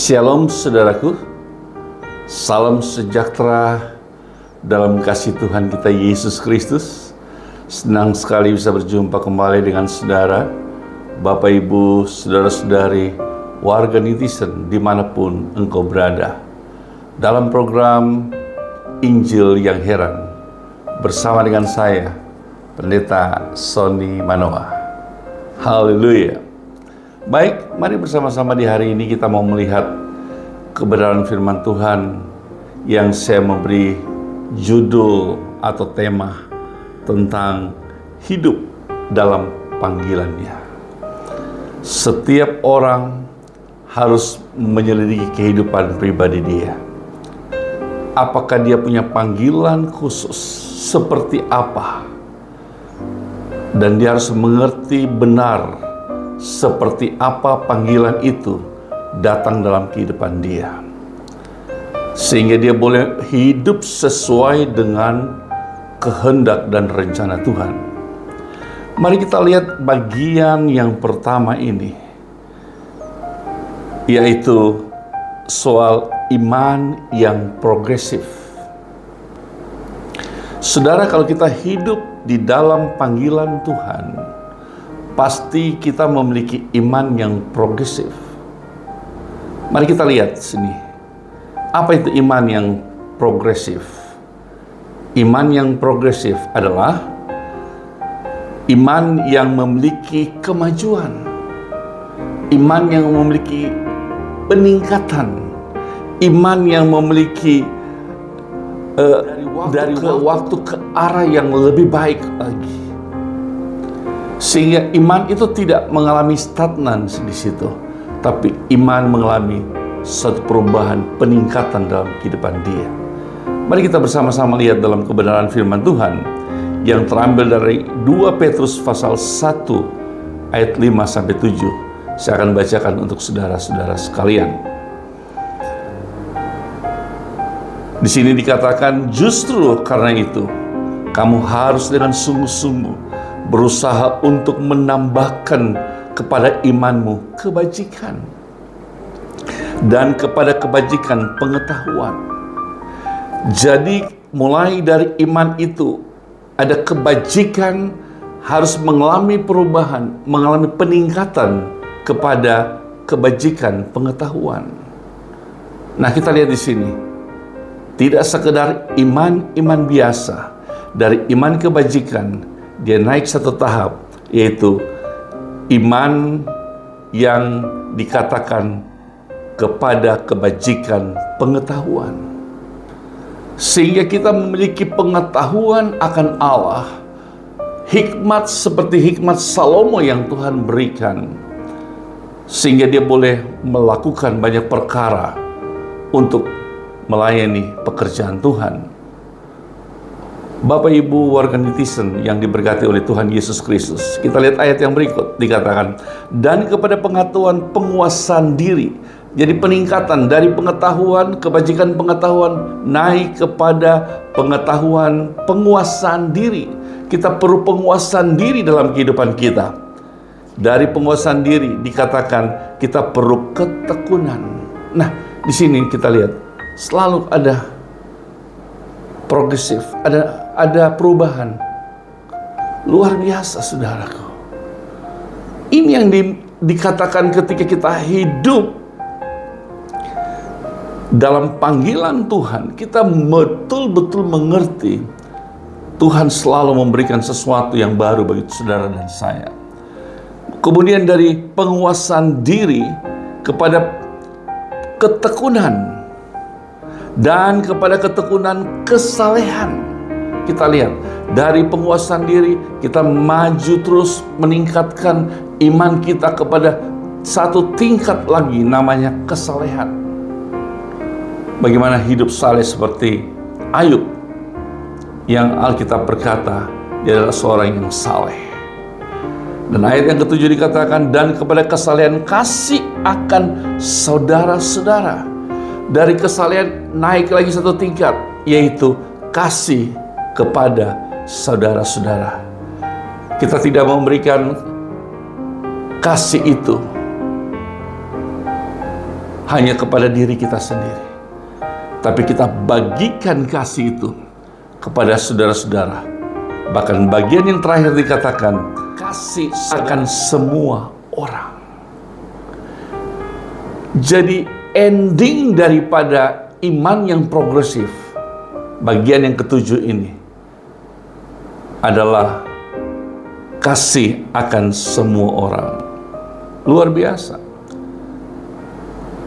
Shalom saudaraku, salam sejahtera dalam kasih Tuhan kita Yesus Kristus. Senang sekali bisa berjumpa kembali dengan saudara, Bapak Ibu, saudara-saudari, warga netizen dimanapun engkau berada. Dalam program Injil yang Heran, bersama dengan saya, Pendeta Sony Manoa. Haleluya. Baik, mari bersama-sama di hari ini kita mau melihat kebenaran firman Tuhan yang saya memberi judul atau tema tentang hidup dalam panggilannya. Setiap orang harus menyelidiki kehidupan pribadi dia. Apakah dia punya panggilan khusus seperti apa? Dan dia harus mengerti benar seperti apa panggilan itu datang dalam kehidupan dia, sehingga dia boleh hidup sesuai dengan kehendak dan rencana Tuhan. Mari kita lihat bagian yang pertama ini, yaitu soal iman yang progresif. Saudara, kalau kita hidup di dalam panggilan Tuhan, pasti kita memiliki iman yang progresif. Mari kita lihat sini. Apa itu iman yang progresif? Iman yang progresif adalah iman yang memiliki kemajuan. Iman yang memiliki peningkatan. Iman yang memiliki dari waktu ke arah yang lebih baik lagi. Sehingga iman itu tidak mengalami stagnan di situ, tapi iman mengalami suatu perubahan, peningkatan dalam kehidupan dia. Mari kita bersama-sama lihat dalam kebenaran firman Tuhan yang terambil dari 2 Petrus pasal 1 ayat 5-7. Saya akan bacakan untuk saudara-saudara sekalian. Di sini dikatakan, justru karena itu kamu harus dengan sungguh-sungguh berusaha untuk menambahkan kepada imanmu kebajikan, dan kepada kebajikan pengetahuan. Jadi mulai dari iman itu ada kebajikan, harus mengalami perubahan, mengalami peningkatan kepada kebajikan pengetahuan. Nah, kita lihat di sini, tidak sekedar iman biasa, dari iman kebajikan dia naik satu tahap, yaitu iman yang dikatakan kepada kebajikan pengetahuan. Sehingga kita memiliki pengetahuan akan Allah, hikmat seperti hikmat Salomo yang Tuhan berikan, sehingga dia boleh melakukan banyak perkara untuk melayani pekerjaan Tuhan. Bapak Ibu warga netizen yang diberkati oleh Tuhan Yesus Kristus, kita lihat ayat yang berikut, dikatakan, dan kepada pengetahuan penguasaan diri. Jadi peningkatan dari pengetahuan, kebajikan pengetahuan, naik kepada pengetahuan penguasaan diri. Kita perlu penguasaan diri dalam kehidupan kita. Dari penguasaan diri dikatakan kita perlu ketekunan. Nah, di sini kita lihat selalu ada progresif, ada perubahan luar biasa, saudaraku. Ini yang dikatakan ketika kita hidup dalam panggilan Tuhan, kita betul-betul mengerti Tuhan selalu memberikan sesuatu yang baru bagi saudara dan saya. Kemudian dari penguasaan diri kepada ketekunan, dan kepada ketekunan kesalehan. Kita lihat dari penguasaan diri, kita maju terus meningkatkan iman kita kepada satu tingkat lagi, namanya kesalehan. Bagaimana hidup saleh seperti Ayub, yang Alkitab berkata dia adalah seorang yang saleh. Dan ayat yang ketujuh dikatakan, dan kepada kesalehan kasih akan saudara-saudara. Dari kesalehan naik lagi satu tingkat, yaitu kasih kepada saudara-saudara. Kita tidak memberikan kasih itu hanya kepada diri kita sendiri, tapi kita bagikan kasih itu kepada saudara-saudara. Bahkan bagian yang terakhir dikatakan, kasih akan semua orang. Jadi ending daripada iman yang progresif, bagian yang ketujuh ini adalah kasih akan semua orang. Luar biasa.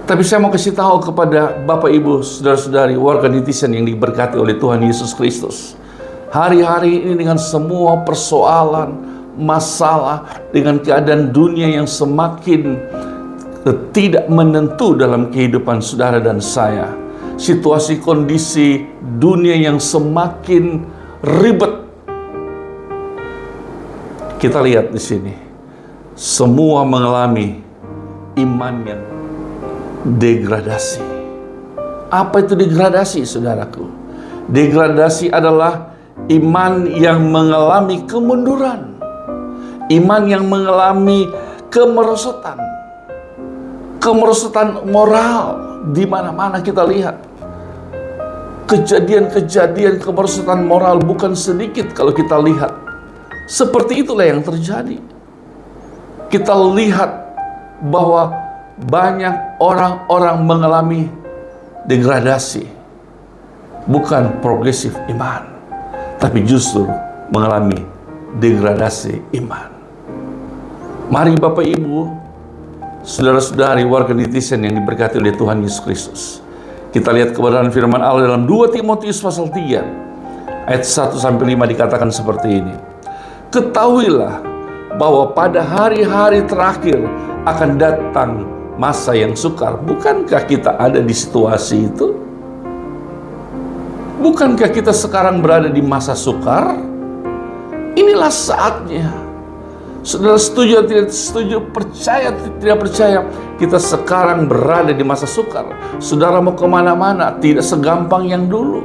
Tapi saya mau kasih tahu kepada Bapak Ibu, saudara-saudari, warga netizen yang diberkati oleh Tuhan Yesus Kristus. Hari-hari ini dengan semua persoalan, masalah, dengan keadaan dunia yang semakin tidak menentu dalam kehidupan saudara dan saya. Situasi kondisi dunia yang semakin ribet. Kita lihat di sini, semua mengalami iman yang degradasi. Apa itu degradasi, saudaraku? Degradasi adalah iman yang mengalami kemunduran, iman yang mengalami kemerosotan, kemerosotan moral. Di mana-mana kita lihat kejadian-kejadian kemerosotan moral bukan sedikit. Kalau kita lihat, seperti itulah yang terjadi. Kita lihat bahwa banyak orang-orang mengalami degradasi, bukan progresif iman, tapi justru mengalami degradasi iman. Mari Bapak Ibu, saudara-saudari, warga netizen yang diberkati oleh Tuhan Yesus Kristus, kita lihat kebenaran firman Allah dalam 2 Timotius pasal 3 ayat 1-5 dikatakan seperti ini. Ketahuilah bahwa pada hari-hari terakhir akan datang masa yang sukar. Bukankah kita ada di situasi itu? Bukankah kita sekarang berada di masa sukar? Inilah saatnya. Saudara setuju atau tidak setuju, percaya atau tidak percaya, kita sekarang berada di masa sukar. Saudara mau kemana-mana tidak segampang yang dulu.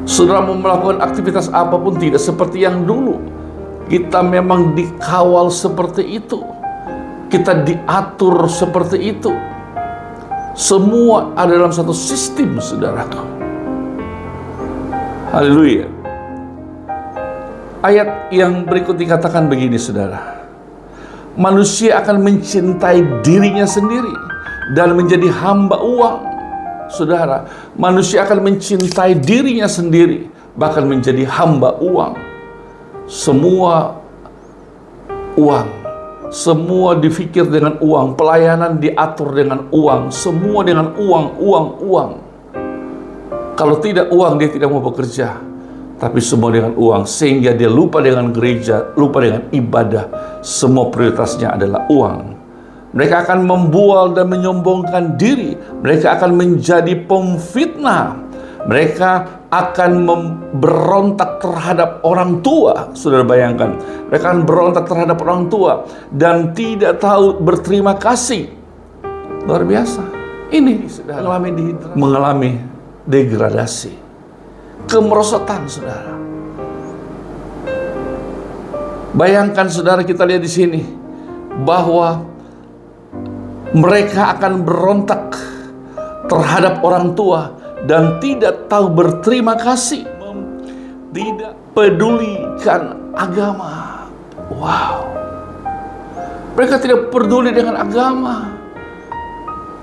Saudara mau melakukan aktivitas apapun tidak seperti yang dulu. Kita memang dikawal seperti itu. Kita diatur seperti itu. Semua ada dalam satu sistem, saudaraku. Haleluya. Ayat yang berikut dikatakan begini, saudara. Manusia akan mencintai dirinya sendiri dan menjadi hamba uang. Saudara, manusia akan mencintai dirinya sendiri, bahkan menjadi hamba uang. Semua uang, semua dipikir dengan uang, pelayanan diatur dengan uang, semua dengan uang. Kalau tidak uang, dia tidak mau bekerja, tapi semua dengan uang, sehingga dia lupa dengan gereja, lupa dengan ibadah. Semua prioritasnya adalah uang. Mereka akan membual dan menyombongkan diri. Mereka akan menjadi pemfitnah. Mereka akan berontak terhadap orang tua. Saudara bayangkan, mereka akan berontak terhadap orang tua dan tidak tahu berterima kasih. Luar biasa. Ini sudah mengalami degradasi, kemerosotan, saudara. Bayangkan, saudara, kita lihat di sini bahwa mereka akan berontak terhadap orang tua dan tidak tahu berterima kasih, tidak pedulikan agama. Wow. Mereka tidak peduli dengan agama.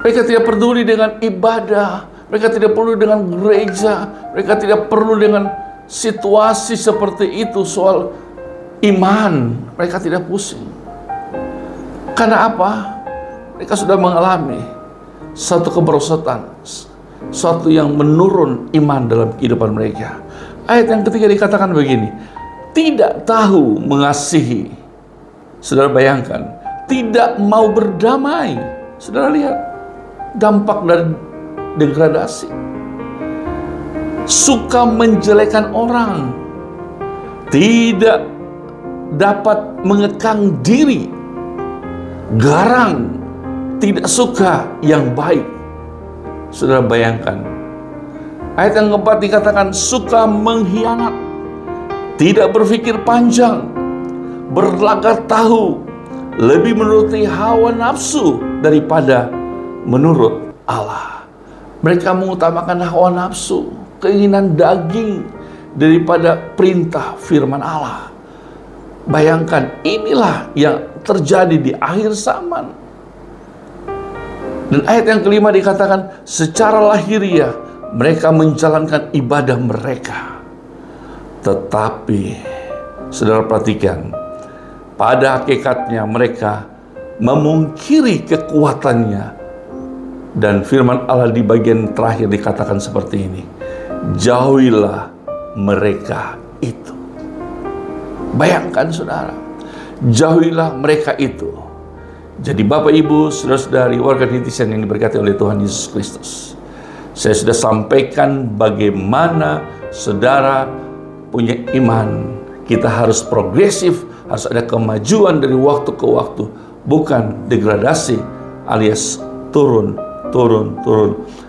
Mereka tidak peduli dengan ibadah. Mereka tidak peduli dengan gereja. Mereka tidak perlu dengan situasi seperti itu, soal iman. Mereka tidak pusing. Karena apa? Mereka sudah mengalami satu kemerosotan, suatu yang menurun iman dalam kehidupan mereka. Ayat yang ketiga dikatakan begini, tidak tahu mengasihi. Saudara bayangkan, tidak mau berdamai. Saudara lihat dampak dari degradasi. Suka menjelekan orang, tidak dapat mengekang diri, garang, tidak suka yang baik. Saudara bayangkan, ayat yang keempat dikatakan suka mengkhianat, tidak berpikir panjang, berlagak tahu, lebih menuruti hawa nafsu daripada menurut Allah. Mereka mengutamakan hawa nafsu, keinginan daging daripada perintah firman Allah. Bayangkan, inilah yang terjadi di akhir zaman. Dan ayat yang kelima dikatakan, secara lahiriah mereka menjalankan ibadah mereka. Tetapi, saudara perhatikan, pada hakikatnya mereka memungkiri kekuatannya. Dan firman Allah di bagian terakhir dikatakan seperti ini, jauhilah mereka itu. Bayangkan saudara, jauhilah mereka itu. Jadi Bapak Ibu, saudara-saudari, warga netizen yang diberkati oleh Tuhan Yesus Kristus, saya sudah sampaikan bagaimana saudara punya iman. Kita harus progresif, harus ada kemajuan dari waktu ke waktu, bukan degradasi alias turun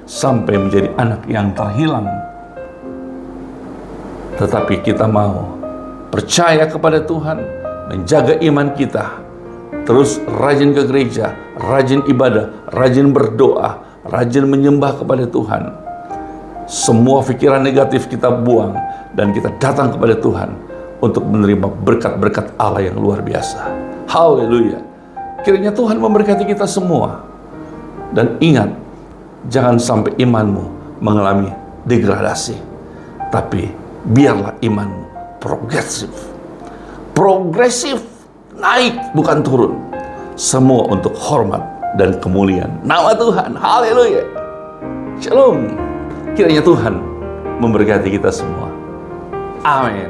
sampai menjadi anak yang terhilang. Tetapi kita mau percaya kepada Tuhan, menjaga iman kita, terus rajin ke gereja, rajin ibadah, rajin berdoa, rajin menyembah kepada Tuhan. Semua pikiran negatif kita buang dan kita datang kepada Tuhan untuk menerima berkat-berkat Allah yang luar biasa. Haleluya. Kiranya Tuhan memberkati kita semua. Dan ingat, jangan sampai imanmu mengalami degradasi. Tapi biarlah imanmu progresif. Progresif, naik bukan turun. Semua untuk hormat dan kemuliaan nama Tuhan. Haleluya. Shalom. Kiranya Tuhan memberkati kita semua. Amin.